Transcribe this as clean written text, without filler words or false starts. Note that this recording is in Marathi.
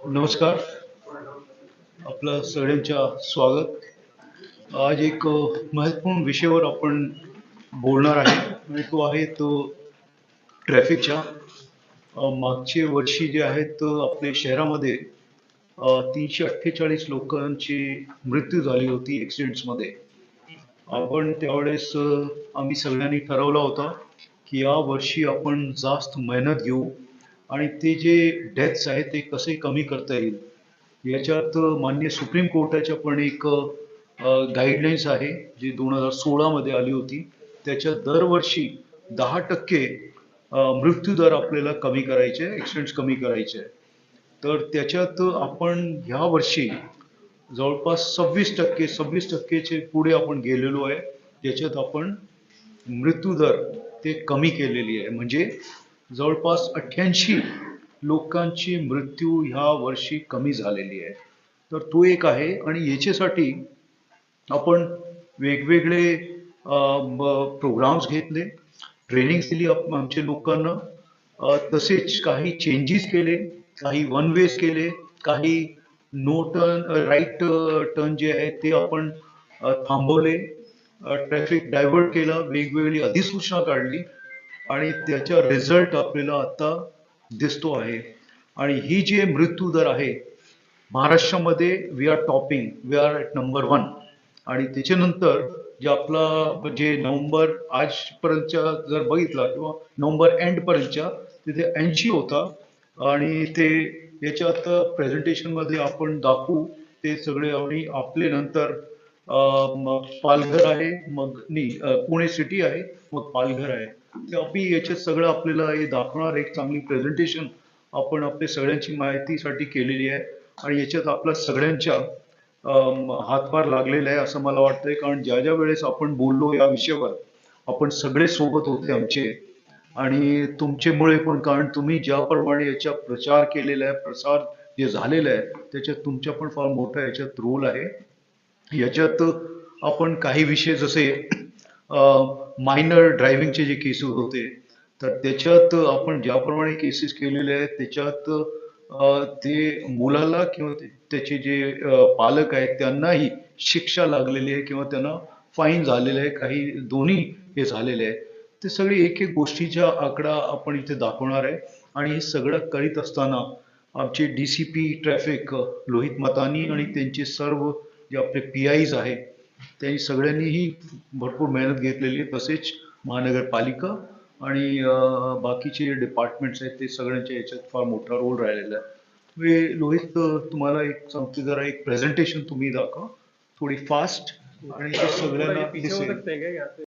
नमस्कार. आपलं सगळ्यांच्या स्वागत. आज एक महत्त्वपूर्ण विषयावर आपण बोलणार आहे आणि तो आहे तो ट्रॅफिकच्या. मागचे वर्षी जे आहेत आपल्या शहरामध्ये 348 लोकांची मृत्यू झाली होती ॲक्सिडेंट्समध्ये. आपण त्यावेळेस आम्ही सगळ्यांनी ठरवला होता की या वर्षी आपण जास्त मेहनत घेऊ आणि ते जे डेथ्स आहेत ते कसे कमी करता येईल याच्यात माननीय सुप्रीम कोर्टाच्या पण एक गाईडलाईन्स आहे जी 2016 मध्ये आली होती. त्याच्यात दरवर्षी 10% मृत्यू दर आपल्याला कमी करायचे, ॲक्सिडेंट्स कमी करायचे. तर त्याच्यात आपण ह्या वर्षी जवळपास 26%चे पुढे आपण गेलेलो आहे. त्याच्यात आपण मृत्यू दर ते कमी केलेली आहे, म्हणजे जवळपास 88 लोकांची मृत्यू ह्या वर्षी कमी झालेली आहे. तर तो एक आहे आणि याच्यासाठी आपण वेगवेगळे प्रोग्राम्स घेतले, ट्रेनिंग दिली आमच्या लोकांना. तसेच काही चेंजेस केले, काही वन वेज केले, काही नो टर्न राईट टर्न जे आहे ते आपण थांबवले, ट्रॅफिक डायव्हर्ट केला, वेगवेगळी अधिसूचना काढली आणि त्याचा रिझल्ट आपल्याला आता दिसतो आहे. आणि ही जे मृत्यू दर आहे महाराष्ट्रामध्ये we are topping, we are at number 1. आणि त्याच्यानंतर जे आपला जे नोव्हेंबर आजपर्यंतच्या जर बघितला किंवा नोव्हेंबर एंडपर्यंतच्या तिथे 80 होता. आणि ते याच्यात प्रेझेंटेशनमध्ये आपण दाखवू ते सगळे. आणि आपले नंतर मग पालघर आहे, मग नाही पुणे सिटी आहे, मग पालघर आहे. ते आपण याच्यात सगळं आपल्याला हे दाखवणार एक चांगली प्रेझेंटेशन आपण आपल्या सगळ्यांची माहितीसाठी केलेली आहे. आणि याच्यात आपल्या सगळ्यांच्या हातभार लागलेला आहे असं मला वाटतंय, कारण ज्या ज्या वेळेस आपण बोललो या विषयावर आपण सगळे सोबत होते आमचे. आणि तुमच्यामुळे पण, कारण तुम्ही ज्याप्रमाणे याचा प्रचार केलेला आहे, प्रसार जे झालेला आहे त्याच्यात तुमचा पण फार मोठा याच्यात रोल आहे. याच्यात आपण काही विषय जसे मायनर ड्रायव्हिंगचे जे केसेस होते तर त्याच्यात आपण ज्याप्रमाणे केसेस केलेले आहेत त्याच्यात ते मुलाला किंवा त्याचे जे पालक आहेत त्यांनाही शिक्षा लागलेली आहे किंवा त्यांना फाईन झालेलं आहे, काही दोन्ही हे झालेले आहे. ते सगळे एक एक गोष्टीचा आकडा आपण इथे दाखवणार आहे. आणि हे सगळं करीत असताना आमचे DCP ट्रॅफिक लोहित मतानी आणि त्यांचे सर्व जे आपले PIs आहे त्यांनी सगळ्यांनीही भरपूर मेहनत घेतलेली आहे. तसेच महानगरपालिका आणि बाकीचे डिपार्टमेंट्स आहेत ते सगळ्यांच्या याच्यात फार मोठा रोल राहिलेला आहे. लोहित, तुम्हाला एक सांगतो, जरा एक प्रेझेंटेशन तुम्ही दाखवा थोडी फास्ट आणि ते सगळ्यांना दिसेल.